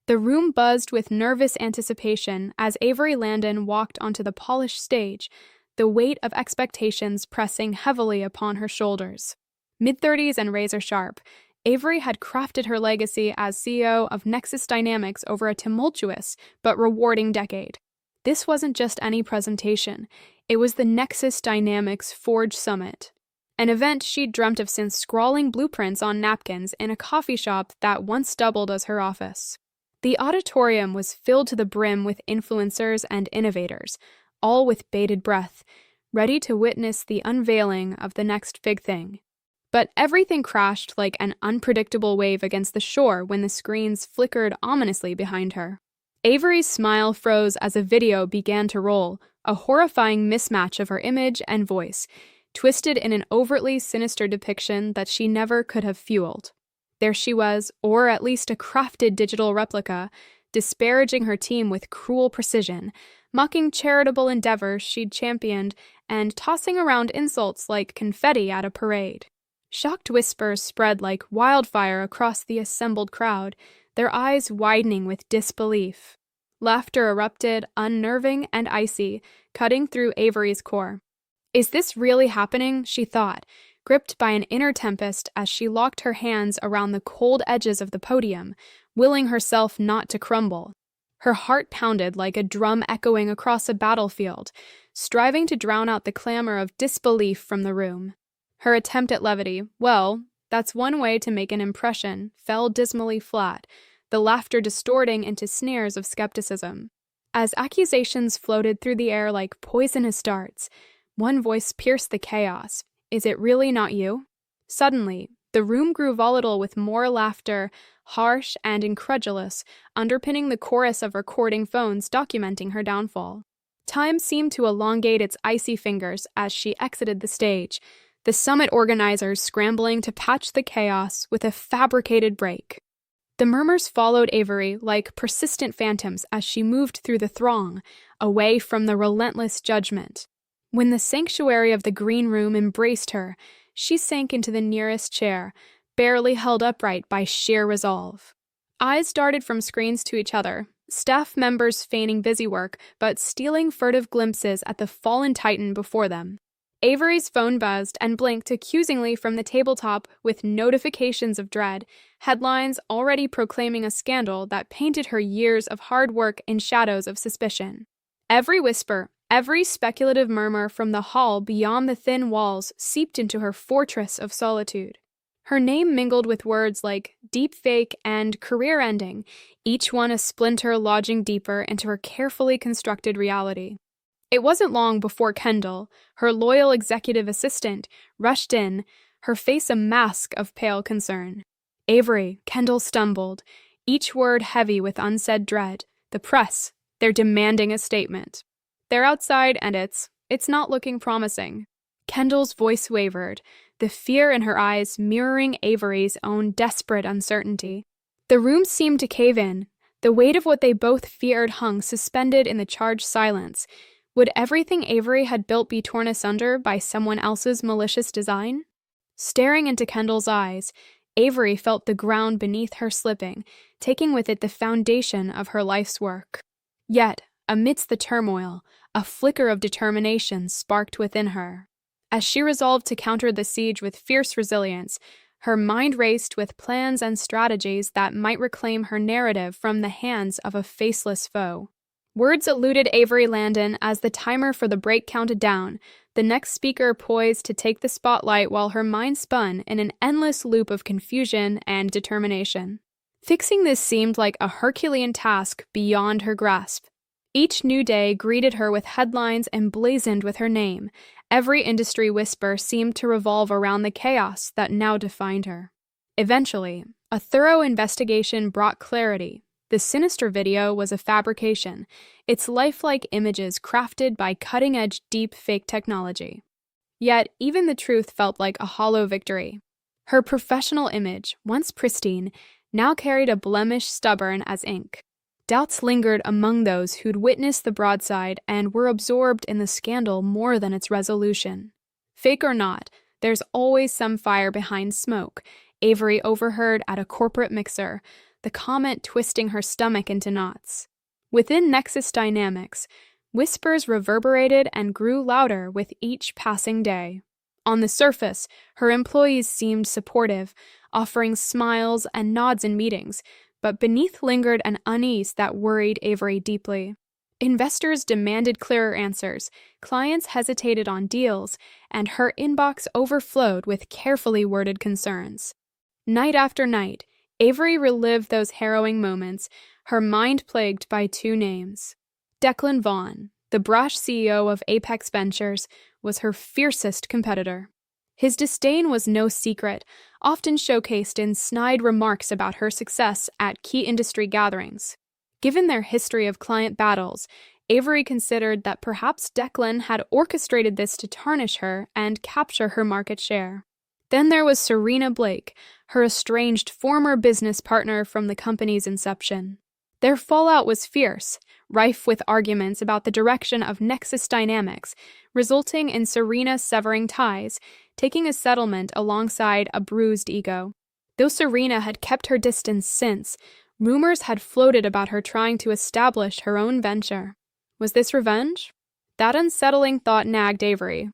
The room buzzed with nervous anticipation as Avery Landon walked onto the polished stage, the weight of expectations pressing heavily upon her shoulders. Mid-30s and razor-sharp, Avery had crafted her legacy as CEO of Nexus Dynamics over a tumultuous but rewarding decade. This wasn't just any presentation. It was the Nexus Dynamics Forge Summit, an event she'd dreamt of since scrawling blueprints on napkins in a coffee shop that once doubled as her office. The auditorium was filled to the brim with influencers and innovators, all with bated breath, ready to witness the unveiling of the next big thing. But everything crashed like an unpredictable wave against the shore when the screens flickered ominously behind her. Avery's smile froze as a video began to roll, a horrifying mismatch of her image and voice, twisted in an overtly sinister depiction that she never could have fueled. There she was, or at least a crafted digital replica, disparaging her team with cruel precision, mocking charitable endeavors she'd championed, and tossing around insults like confetti at a parade. Shocked whispers spread like wildfire across the assembled crowd, their eyes widening with disbelief. Laughter erupted, unnerving and icy, cutting through Avery's core. Is this really happening? She thought, gripped by an inner tempest as she locked her hands around the cold edges of the podium, willing herself not to crumble. Her heart pounded like a drum echoing across a battlefield, striving to drown out the clamor of disbelief from the room. Her attempt at levity, well, that's one way to make an impression, fell dismally flat, the laughter distorting into sneers of skepticism. As accusations floated through the air like poisonous darts, one voice pierced the chaos. Is it really not you? Suddenly, the room grew volatile with more laughter, harsh and incredulous, underpinning the chorus of recording phones documenting her downfall. Time seemed to elongate its icy fingers as she exited the stage, the summit organizers scrambling to patch the chaos with a fabricated break. The murmurs followed Avery like persistent phantoms as she moved through the throng, away from the relentless judgment. When the sanctuary of the green room embraced her, she sank into the nearest chair, barely held upright by sheer resolve. Eyes darted from screens to each other, staff members feigning busy work but stealing furtive glimpses at the fallen titan before them. Avery's phone buzzed and blinked accusingly from the tabletop with notifications of dread, headlines already proclaiming a scandal that painted her years of hard work in shadows of suspicion. Every whisper, every speculative murmur from the hall beyond the thin walls seeped into her fortress of solitude. Her name mingled with words like deepfake and career-ending, each one a splinter lodging deeper into her carefully constructed reality. It wasn't long before Kendall, her loyal executive assistant, rushed in, her face a mask of pale concern. Avery, Kendall stumbled, each word heavy with unsaid dread. The press, they're demanding a statement. They're outside and it's not looking promising. Kendall's voice wavered, the fear in her eyes mirroring Avery's own desperate uncertainty. The room seemed to cave in. The weight of what they both feared hung suspended in the charged silence. Would everything Avery had built be torn asunder by someone else's malicious design? Staring into Kendall's eyes, Avery felt the ground beneath her slipping, taking with it the foundation of her life's work. Yet, amidst the turmoil, a flicker of determination sparked within her. As she resolved to counter the siege with fierce resilience, her mind raced with plans and strategies that might reclaim her narrative from the hands of a faceless foe. Words eluded Avery Landon as the timer for the break counted down, the next speaker poised to take the spotlight while her mind spun in an endless loop of confusion and determination. Fixing this seemed like a Herculean task beyond her grasp. Each new day greeted her with headlines emblazoned with her name. Every industry whisper seemed to revolve around the chaos that now defined her. Eventually, a thorough investigation brought clarity. The sinister video was a fabrication, its lifelike images crafted by cutting-edge deep fake technology. Yet, even the truth felt like a hollow victory. Her professional image, once pristine, now carried a blemish stubborn as ink. Doubts lingered among those who'd witnessed the broadside and were absorbed in the scandal more than its resolution. Fake or not, there's always some fire behind smoke, Avery overheard at a corporate mixer, the comment twisting her stomach into knots. Within Nexus Dynamics, whispers reverberated and grew louder with each passing day. On the surface, her employees seemed supportive, offering smiles and nods in meetings, but beneath lingered an unease that worried Avery deeply. Investors demanded clearer answers, clients hesitated on deals, and her inbox overflowed with carefully worded concerns. Night after night, Avery relived those harrowing moments, her mind plagued by two names. Declan Vaughn, the brash CEO of Apex Ventures, was her fiercest competitor. His disdain was no secret, often showcased in snide remarks about her success at key industry gatherings. Given their history of client battles, Avery considered that perhaps Declan had orchestrated this to tarnish her and capture her market share. Then there was Serena Blake, her estranged former business partner from the company's inception. Their fallout was fierce, rife with arguments about the direction of Nexus Dynamics, resulting in Serena severing ties, taking a settlement alongside a bruised ego. Though Serena had kept her distance since, rumors had floated about her trying to establish her own venture. Was this revenge? That unsettling thought nagged Avery.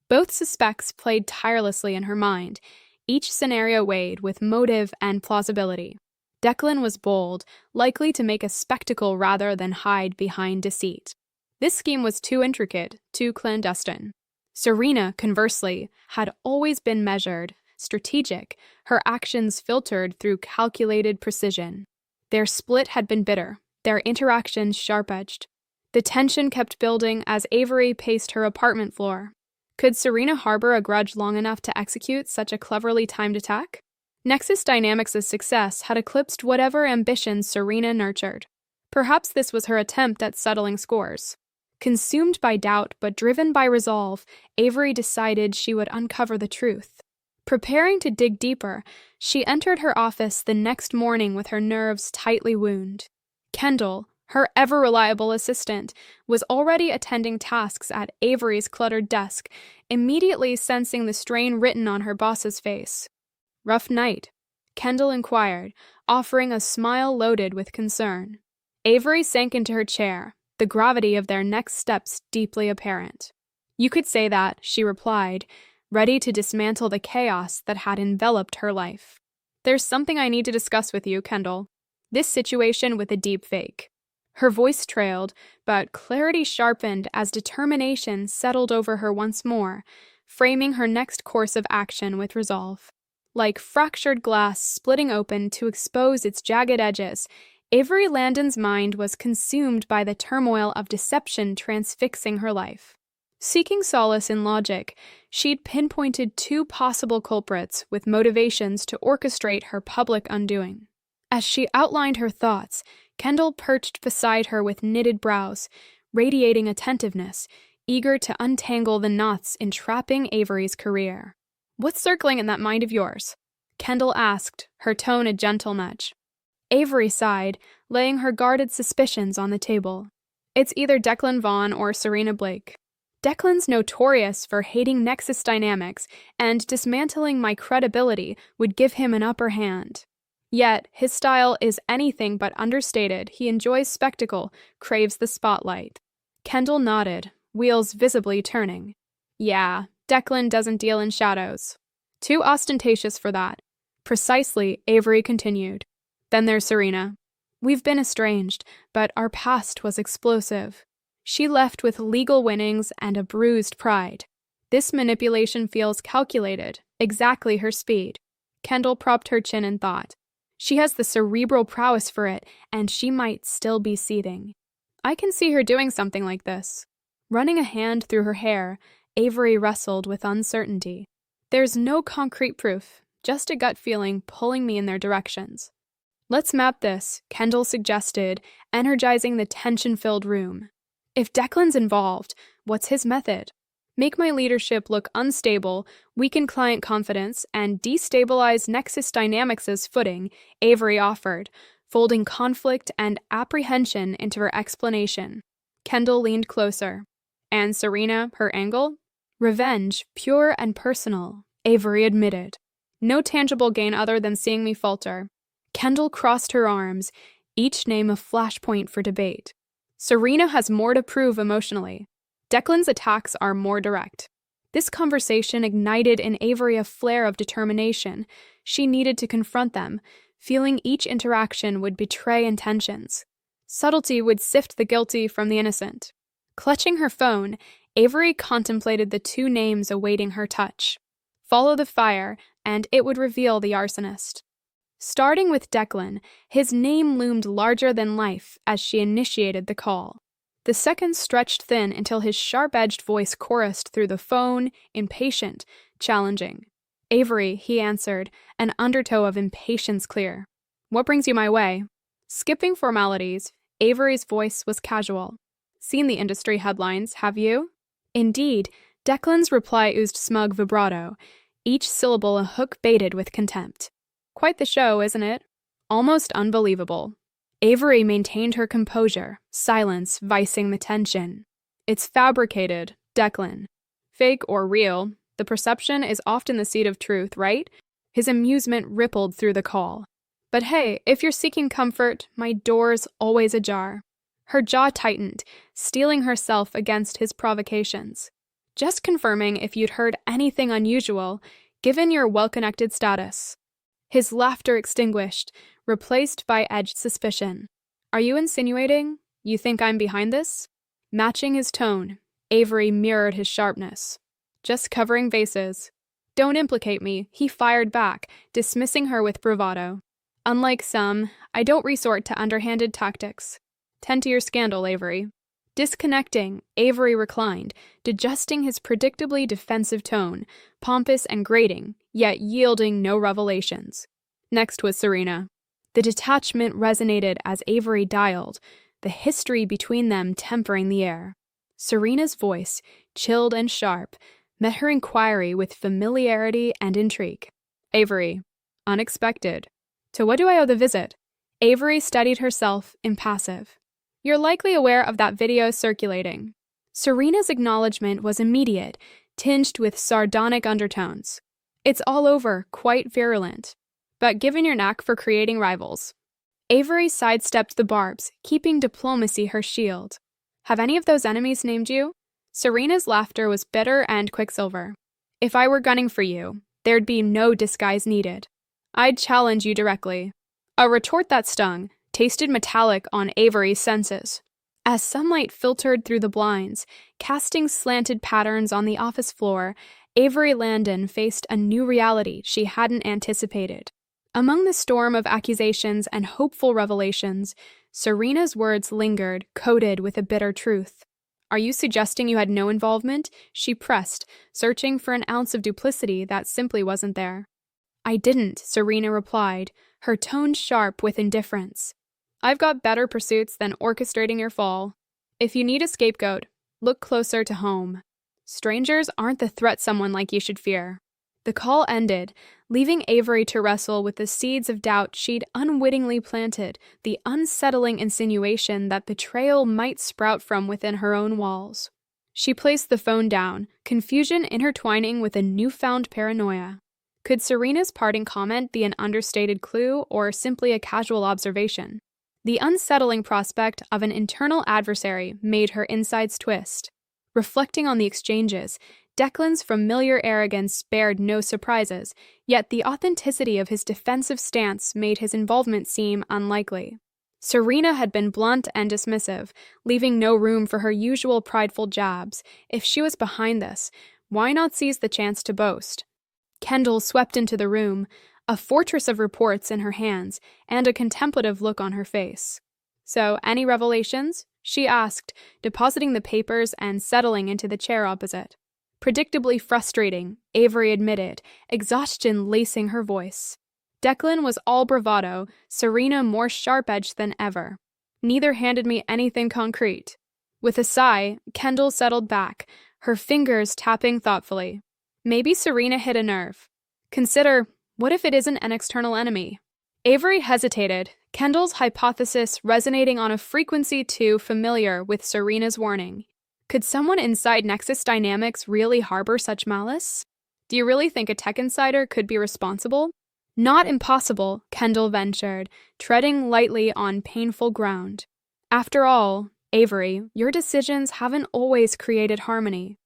Both suspects played tirelessly in her mind, each scenario weighed with motive and plausibility. Declan was bold, likely to make a spectacle rather than hide behind deceit. This scheme was too intricate, too clandestine. Serena, conversely, had always been measured, strategic, her actions filtered through calculated precision. Their split had been bitter, their interactions sharp-edged. The tension kept building as Avery paced her apartment floor. Could Serena harbor a grudge long enough to execute such a cleverly timed attack? Nexus Dynamics' success had eclipsed whatever ambitions Serena nurtured. Perhaps this was her attempt at settling scores. Consumed by doubt but driven by resolve, Avery decided she would uncover the truth. Preparing to dig deeper, she entered her office the next morning with her nerves tightly wound. Kendall, her ever-reliable assistant, was already attending tasks at Avery's cluttered desk, immediately sensing the strain written on her boss's face. "Rough night?" Kendall inquired, offering a smile loaded with concern. Avery sank into her chair, the gravity of their next steps deeply apparent. "You could say that," she replied, ready to dismantle the chaos that had enveloped her life. "There's something I need to discuss with you, Kendall. This situation with the deep fake." Her voice trailed, but clarity sharpened as determination settled over her once more, framing her next course of action with resolve. Like fractured glass splitting open to expose its jagged edges, Avery Landon's mind was consumed by the turmoil of deception transfixing her life. Seeking solace in logic, she'd pinpointed two possible culprits with motivations to orchestrate her public undoing. As she outlined her thoughts, Kendall perched beside her with knitted brows, radiating attentiveness, eager to untangle the knots entrapping Avery's career. "What's circling in that mind of yours?" Kendall asked, her tone a gentle nudge. Avery sighed, laying her guarded suspicions on the table. "It's either Declan Vaughn or Serena Blake. Declan's notorious for hating Nexus Dynamics, and dismantling my credibility would give him an upper hand. Yet, his style is anything but understated. He enjoys spectacle, craves the spotlight." Kendall nodded, wheels visibly turning. "Yeah, Declan doesn't deal in shadows. Too ostentatious for that." "Precisely," Avery continued. "Then there's Serena. We've been estranged, but our past was explosive. She left with legal winnings and a bruised pride. This manipulation feels calculated, exactly her speed." Kendall propped her chin in thought. "She has the cerebral prowess for it, and she might still be seething. I can see her doing something like this." Running a hand through her hair, Avery wrestled with uncertainty. "There's no concrete proof, just a gut feeling pulling me in their directions." "Let's map this," Kendall suggested, energizing the tension-filled room. "If Declan's involved, what's his method? Make my leadership look unstable, weaken client confidence, and destabilize Nexus Dynamics' footing," Avery offered, folding conflict and apprehension into her explanation. Kendall leaned closer. "And Serena, her angle?" "Revenge, pure and personal," Avery admitted. "No tangible gain other than seeing me falter." Kendall crossed her arms, each name a flashpoint for debate. Serena has more to prove emotionally. Declan's attacks are more direct. This conversation ignited in Avery a flare of determination. She needed to confront them, feeling each interaction would betray intentions. Subtlety would sift the guilty from the innocent. Clutching her phone, Avery contemplated the two names awaiting her touch. Follow the fire, and it would reveal the arsonist. Starting with Declan, his name loomed larger than life as she initiated the call. The seconds stretched thin until his sharp-edged voice chorused through the phone, impatient, challenging. "Avery," he answered, an undertow of impatience clear. "What brings you my way?" Skipping formalities, Avery's voice was casual. "Seen the industry headlines, have you?" Indeed, Declan's reply oozed smug vibrato, each syllable a hook baited with contempt. "Quite the show, isn't it?" Almost unbelievable. Avery maintained her composure, silence vicing the tension. "It's fabricated, Declan. Fake or real, the perception is often the seed of truth, right?" His amusement rippled through the call. "But hey, if you're seeking comfort, my door's always ajar." Her jaw tightened, steeling herself against his provocations. "Just confirming if you'd heard anything unusual, given your well-connected status." His laughter extinguished, replaced by edged suspicion. "Are you insinuating you think I'm behind this?" Matching his tone, Avery mirrored his sharpness. "Just covering bases." "Don't implicate me," he fired back, dismissing her with bravado. "Unlike some, I don't resort to underhanded tactics. Tend to your scandal, Avery." Disconnecting, Avery reclined, digesting his predictably defensive tone, pompous and grating, yet yielding no revelations. Next was Serena. The detachment resonated as Avery dialed, the history between them tempering the air. Serena's voice, chilled and sharp, met her inquiry with familiarity and intrigue. "Avery, unexpected. To what do I owe the visit?" Avery steadied herself, impassive. "You're likely aware of that video circulating." Serena's acknowledgement was immediate, tinged with sardonic undertones. "It's all over, quite virulent. But given your knack for creating rivals." Avery sidestepped the barbs, keeping diplomacy her shield. "Have any of those enemies named you?" Serena's laughter was bitter and quicksilver. "If I were gunning for you, there'd be no disguise needed. I'd challenge you directly." A retort that stung, tasted metallic on Avery's senses. As sunlight filtered through the blinds, casting slanted patterns on the office floor, Avery Landon faced a new reality she hadn't anticipated. Among the storm of accusations and hopeful revelations, Serena's words lingered, coated with a bitter truth. "Are you suggesting you had no involvement?" she pressed, searching for an ounce of duplicity that simply wasn't there. "I didn't," Serena replied, her tone sharp with indifference. "I've got better pursuits than orchestrating your fall. If you need a scapegoat, look closer to home. Strangers aren't the threat someone like you should fear." The call ended, leaving Avery to wrestle with the seeds of doubt she'd unwittingly planted, the unsettling insinuation that betrayal might sprout from within her own walls. She placed the phone down, confusion intertwining with a newfound paranoia. Could Serena's parting comment be an understated clue or simply a casual observation? The unsettling prospect of an internal adversary made her insides twist. Reflecting on the exchanges, Declan's familiar arrogance spared no surprises, yet the authenticity of his defensive stance made his involvement seem unlikely. Serena had been blunt and dismissive, leaving no room for her usual prideful jabs. If she was behind this, why not seize the chance to boast? Kendall swept into the room, a fortress of reports in her hands, and a contemplative look on her face. "So, any revelations?" she asked, depositing the papers and settling into the chair opposite. Predictably frustrating, Avery admitted, exhaustion lacing her voice. Declan was all bravado, Serena more sharp-edged than ever. Neither handed me anything concrete. With a sigh, Kendall settled back, her fingers tapping thoughtfully. Maybe Serena hit a nerve. Consider, what if it isn't an external enemy? Avery hesitated, Kendall's hypothesis resonating on a frequency too familiar with Serena's warning. Could someone inside Nexus Dynamics really harbor such malice? Do you really think a tech insider could be responsible? Not impossible, Kendall ventured, treading lightly on painful ground. After all, Avery, your decisions haven't always created harmony.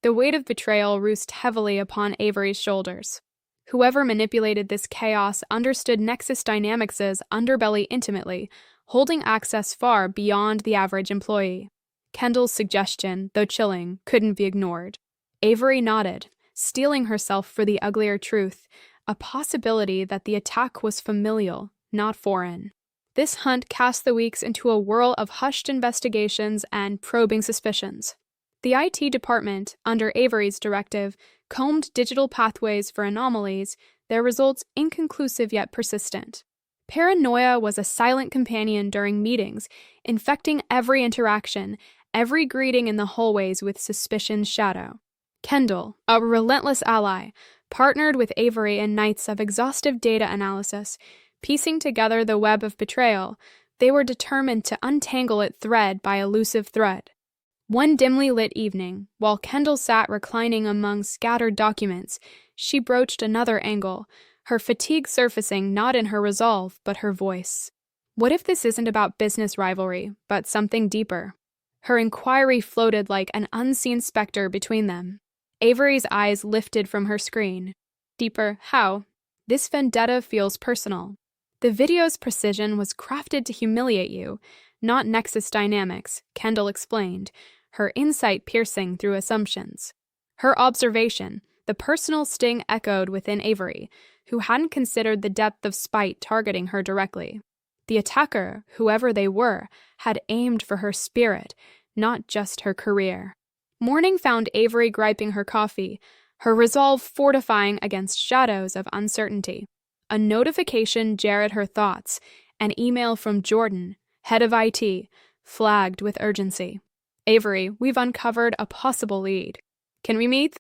The weight of betrayal reposed heavily upon Avery's shoulders. Whoever manipulated this chaos understood Nexus Dynamics' underbelly intimately, holding access far beyond the average employee. Kendall's suggestion, though chilling, couldn't be ignored. Avery nodded, steeling herself for the uglier truth, a possibility that the attack was familial, not foreign. This hunt cast the weeks into a whirl of hushed investigations and probing suspicions. The IT department, under Avery's directive, combed digital pathways for anomalies, their results inconclusive yet persistent. Paranoia was a silent companion during meetings, infecting every interaction, every greeting in the hallways with suspicion's shadow. Kendall, a relentless ally, partnered with Avery in nights of exhaustive data analysis, piecing together the web of betrayal. They were determined to untangle it thread by elusive thread. One dimly lit evening, while Kendall sat reclining among scattered documents, she broached another angle, her fatigue surfacing not in her resolve, but her voice. What if this isn't about business rivalry, but something deeper? Her inquiry floated like an unseen specter between them. Avery's eyes lifted from her screen. Deeper, how? This vendetta feels personal. The video's precision was crafted to humiliate you, not Nexus Dynamics, Kendall explained, her insight piercing through assumptions. Her observation, the personal sting echoed within Avery, who hadn't considered the depth of spite targeting her directly. The attacker, whoever they were, had aimed for her spirit, not just her career. Morning found Avery griping her coffee, her resolve fortifying against shadows of uncertainty. A notification jarred her thoughts, an email from Jordan, head of IT, flagged with urgency. Avery, we've uncovered a possible lead. Can we meet?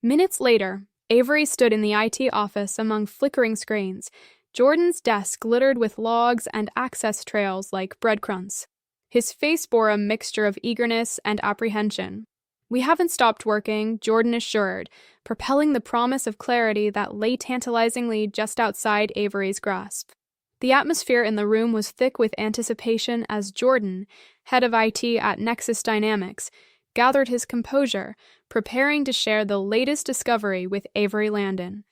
Minutes later, Avery stood in the IT office among flickering screens, Jordan's desk littered with logs and access trails like breadcrumbs. His face bore a mixture of eagerness and apprehension. We haven't stopped working, Jordan assured, propelling the promise of clarity that lay tantalizingly just outside Avery's grasp. The atmosphere in the room was thick with anticipation as Jordan, head of IT at Nexus Dynamics, gathered his composure, preparing to share the latest discovery with Avery Landon.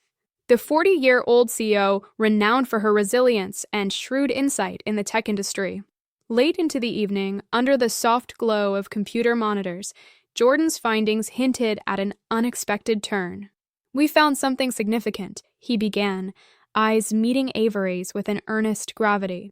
The 40-year-old CEO, renowned for her resilience and shrewd insight in the tech industry. Late into the evening, under the soft glow of computer monitors, Jordan's findings hinted at an unexpected turn. We found something significant, he began, eyes meeting Avery's with an earnest gravity.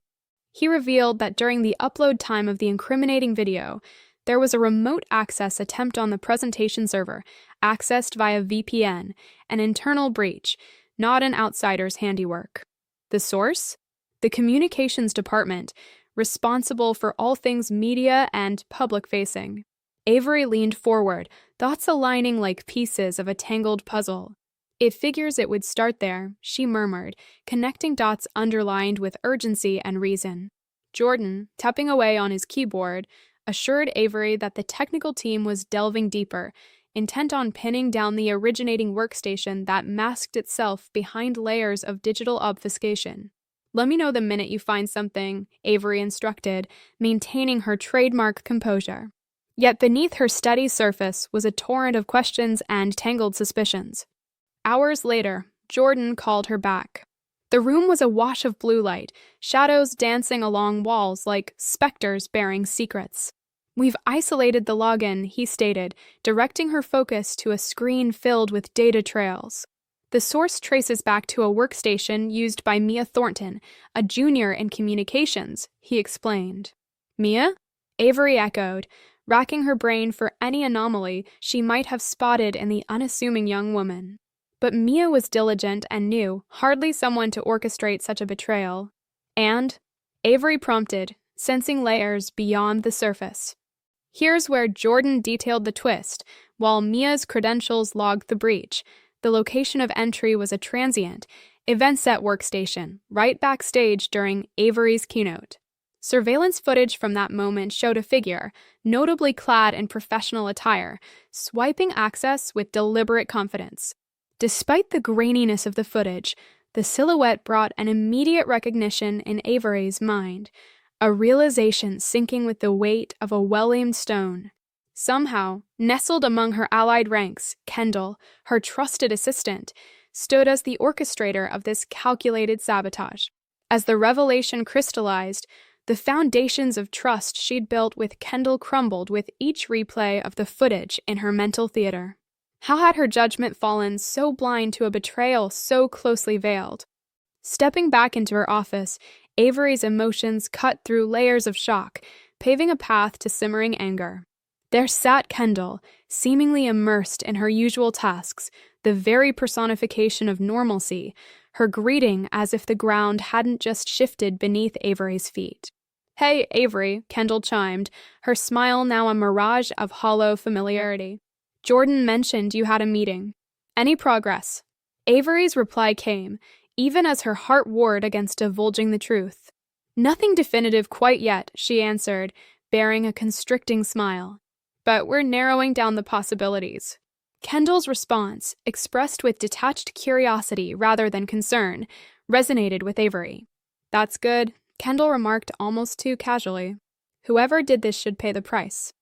He revealed that during the upload time of the incriminating video, there was a remote access attempt on the presentation server, accessed via VPN, an internal breach, not an outsider's handiwork. The source? The communications department, responsible for all things media and public-facing. Avery leaned forward, thoughts aligning like pieces of a tangled puzzle. It figures it would start there, she murmured, connecting dots underlined with urgency and reason. Jordan, tapping away on his keyboard, assured Avery that the technical team was delving deeper, intent on pinning down the originating workstation that masked itself behind layers of digital obfuscation. Let me know the minute you find something, Avery instructed, maintaining her trademark composure. Yet beneath her steady surface was a torrent of questions and tangled suspicions. Hours later, Jordan called her back. The room was awash of blue light, shadows dancing along walls like specters bearing secrets. We've isolated the login, he stated, directing her focus to a screen filled with data trails. The source traces back to a workstation used by Mia Thornton, a junior in communications, he explained. Mia? Avery echoed, racking her brain for any anomaly she might have spotted in the unassuming young woman. But Mia was diligent and knew, hardly someone to orchestrate such a betrayal. And, Avery prompted, sensing layers beyond the surface. Here's where Jordan detailed the twist, while Mia's credentials logged the breach. The location of entry was a transient, event-set workstation, right backstage during Avery's keynote. Surveillance footage from that moment showed a figure, notably clad in professional attire, swiping access with deliberate confidence. Despite the graininess of the footage, The silhouette brought an immediate recognition in Avery's mind, a realization sinking with the weight of a well-aimed stone. Somehow, nestled among her allied ranks, Kendall, her trusted assistant, stood as the orchestrator of this calculated sabotage. As the revelation crystallized, the foundations of trust she'd built with Kendall crumbled with each replay of the footage in her mental theater. How had her judgment fallen so blind to a betrayal so closely veiled? Stepping back into her office, Avery's emotions cut through layers of shock, paving a path to simmering anger. There sat Kendall, seemingly immersed in her usual tasks, the very personification of normalcy, her greeting as if the ground hadn't just shifted beneath Avery's feet. "Hey, Avery," Kendall chimed, her smile now a mirage of hollow familiarity. "Jordan mentioned you had a meeting. Any progress?" Avery's reply came, even as her heart warred against divulging the truth. "Nothing definitive quite yet," she answered, bearing a constricting smile. "But we're narrowing down the possibilities." Kendall's response, expressed with detached curiosity rather than concern, resonated with Avery. "That's good," Kendall remarked almost too casually. "Whoever did this should pay the price."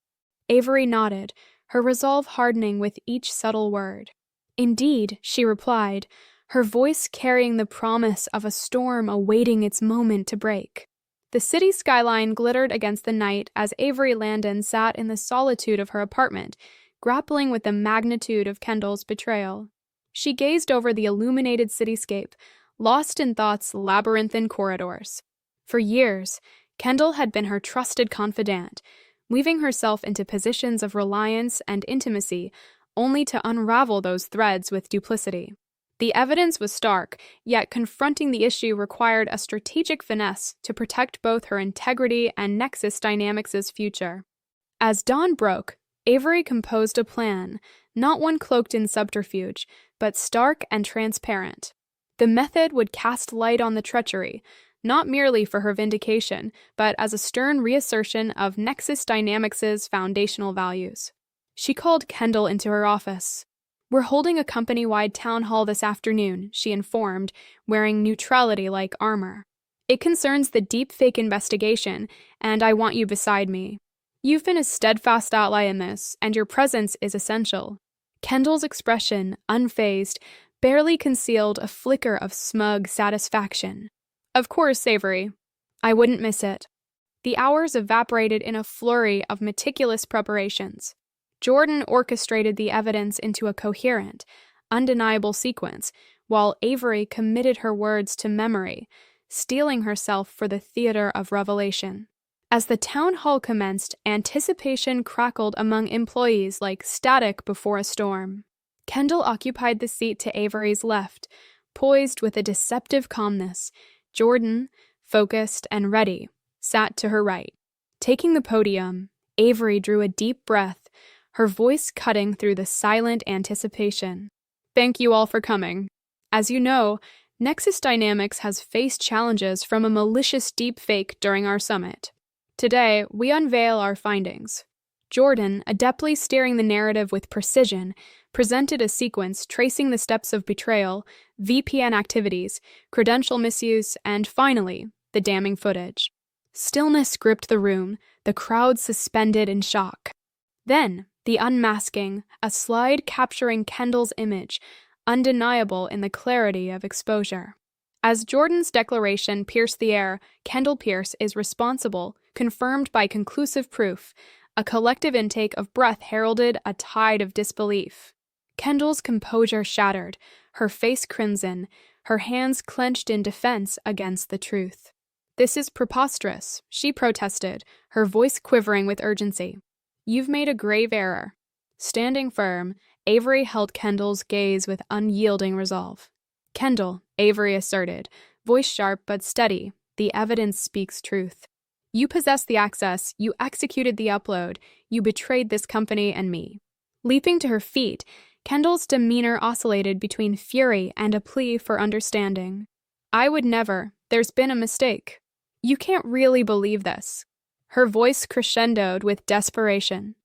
Avery nodded, her resolve hardening with each subtle word. "Indeed," she replied, her voice carrying the promise of a storm awaiting its moment to break. The city skyline glittered against the night as Avery Landon sat in the solitude of her apartment, grappling with the magnitude of Kendall's betrayal. She gazed over the illuminated cityscape, lost in thought's labyrinthine corridors. For years, Kendall had been her trusted confidant, weaving herself into positions of reliance and intimacy, only to unravel those threads with duplicity. The evidence was stark, yet confronting the issue required a strategic finesse to protect both her integrity and Nexus Dynamics' future. As dawn broke, Avery composed a plan, not one cloaked in subterfuge, but stark and transparent. The method would cast light on the treachery, not merely for her vindication, but as a stern reassertion of Nexus Dynamics' foundational values. She called Kendall into her office. "We're holding a company-wide town hall this afternoon," she informed, wearing neutrality-like armor. "It concerns the deepfake investigation, and I want you beside me. You've been a steadfast ally in this, and your presence is essential." Kendall's expression, unfazed, barely concealed a flicker of smug satisfaction. "Of course, Avery. I wouldn't miss it." The hours evaporated in a flurry of meticulous preparations. Jordan orchestrated the evidence into a coherent, undeniable sequence, while Avery committed her words to memory, steeling herself for the theater of revelation. As the town hall commenced, anticipation crackled among employees like static before a storm. Kendall occupied the seat to Avery's left, poised with a deceptive calmness. Jordan, focused and ready, sat to her right. Taking the podium, Avery drew a deep breath, her voice cutting through the silent anticipation. "Thank you all for coming. As you know, Nexus Dynamics has faced challenges from a malicious deepfake during our summit. Today, we unveil our findings." Jordan, adeptly steering the narrative with precision, presented a sequence tracing the steps of betrayal, VPN activities, credential misuse, and finally, the damning footage. Stillness gripped the room, the crowd suspended in shock. Then, the unmasking, a slide capturing Kendall's image, undeniable in the clarity of exposure. As Jordan's declaration pierced the air, Kendall Pierce is responsible, confirmed by conclusive proof. A collective intake of breath heralded a tide of disbelief. Kendall's composure shattered, her face crimson, her hands clenched in defense against the truth. "This is preposterous," she protested, her voice quivering with urgency. "You've made a grave error." Standing firm, Avery held Kendall's gaze with unyielding resolve. "Kendall," Avery asserted, voice sharp but steady, "the evidence speaks truth. You possessed the access, you executed the upload, you betrayed this company and me." Leaping to her feet, Kendall's demeanor oscillated between fury and a plea for understanding. "I would never. There's been a mistake. You can't really believe this." Her voice crescendoed with desperation.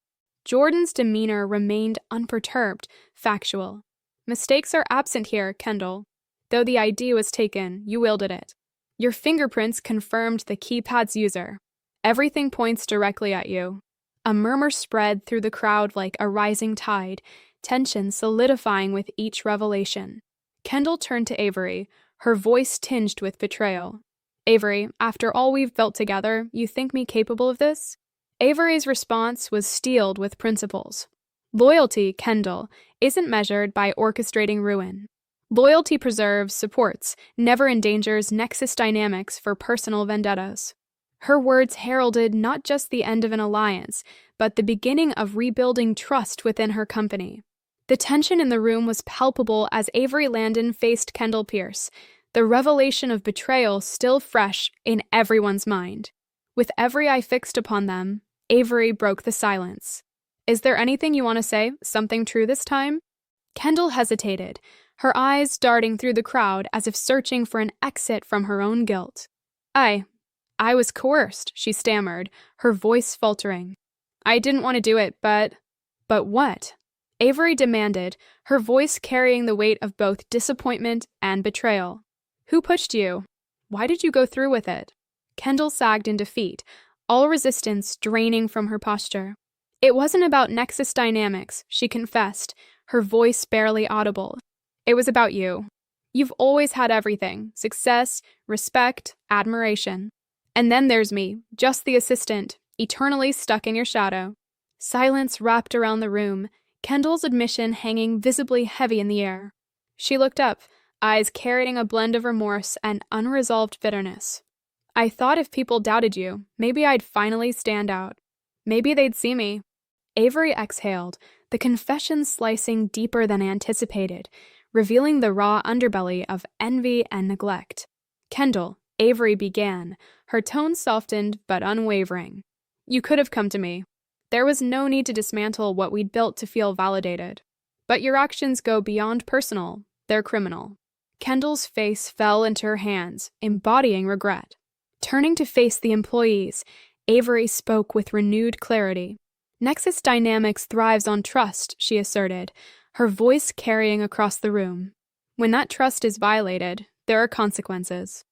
Jordan's demeanor remained unperturbed, factual. "Mistakes are absent here, Kendall. Though the ID was taken, you wielded it. Your fingerprints confirmed the keypad's user. Everything points directly at you. A murmur spread through the crowd like a rising tide, tension solidifying with each revelation. Kendall turned to Avery, her voice tinged with betrayal. Avery, after all we've built together, you think me capable of this? Avery's response was steeled with principles. Loyalty, Kendall, isn't measured by orchestrating ruin. Loyalty preserves, supports, never endangers nexus dynamics for personal vendettas. Her words heralded not just the end of an alliance, but the beginning of rebuilding trust within her company. The tension in the room was palpable as Avery Landon faced Kendall Pierce, the revelation of betrayal still fresh in everyone's mind. With every eye fixed upon them, Avery broke the silence. Is there anything you want to say? Something true this time? Kendall hesitated, her eyes darting through the crowd as if searching for an exit from her own guilt. I was coerced, she stammered, her voice faltering. I didn't want to do it, but what? Avery demanded, her voice carrying the weight of both disappointment and betrayal. Who pushed you? Why did you go through with it? Kendall sagged in defeat, all resistance draining from her posture. It wasn't about nexus dynamics, she confessed, her voice barely audible. It was about you. You've always had everything: success, respect, admiration. And then there's me, just the assistant, eternally stuck in your shadow. Silence wrapped around the room, Kendall's admission hanging visibly heavy in the air. She looked up, eyes carrying a blend of remorse and unresolved bitterness. I thought if people doubted you, maybe I'd finally stand out. Maybe they'd see me. Avery exhaled, the confession slicing deeper than anticipated, revealing the raw underbelly of envy and neglect. Kendall, Avery began, her tone softened but unwavering. You could have come to me. There was no need to dismantle what we'd built to feel validated. But your actions go beyond personal, they're criminal. Kendall's face fell into her hands, embodying regret. Turning to face the employees, Avery spoke with renewed clarity. Nexus Dynamics thrives on trust, she asserted, her voice carrying across the room. When that trust is violated, there are consequences.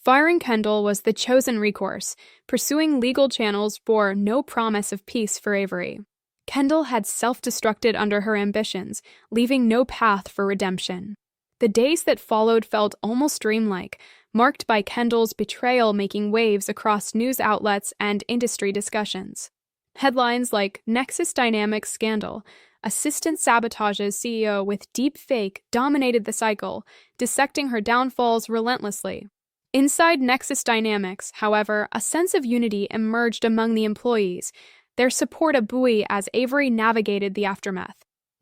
Firing Kendall was the chosen recourse. Pursuing legal channels bore no promise of peace for Avery. Kendall had self-destructed under her ambitions, leaving no path for redemption. The days that followed felt almost dreamlike, marked by Kendall's betrayal making waves across news outlets and industry discussions. Headlines like Nexus Dynamics Scandal, Assistant Sabotage's CEO with deep fake dominated the cycle, dissecting her downfalls relentlessly. Inside Nexus Dynamics, however, a sense of unity emerged among the employees, their support a buoy as Avery navigated the aftermath.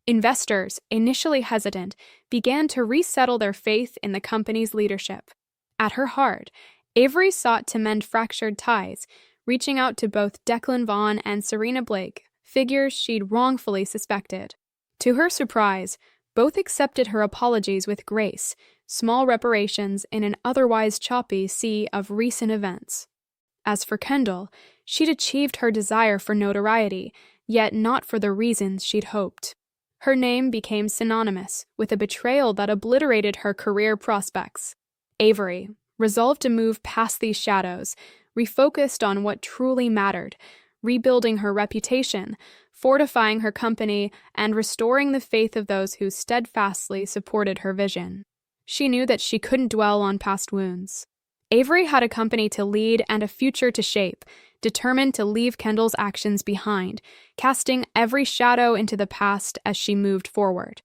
Investors, initially hesitant, began to resettle their faith in the company's leadership. At her heart, Avery sought to mend fractured ties, reaching out to both Declan Vaughn and Serena Blake, figures she'd wrongfully suspected. To her surprise, both accepted her apologies with grace, small reparations in an otherwise choppy sea of recent events. As for Kendall, she'd achieved her desire for notoriety, yet not for the reasons she'd hoped. Her name became synonymous with a betrayal that obliterated her career prospects. Avery, resolved to move past these shadows, refocused on what truly mattered, rebuilding her reputation, fortifying her company, and restoring the faith of those who steadfastly supported her vision. She knew that she couldn't dwell on past wounds. Avery had a company to lead and a future to shape, determined to leave Kendall's actions behind, casting every shadow into the past as she moved forward.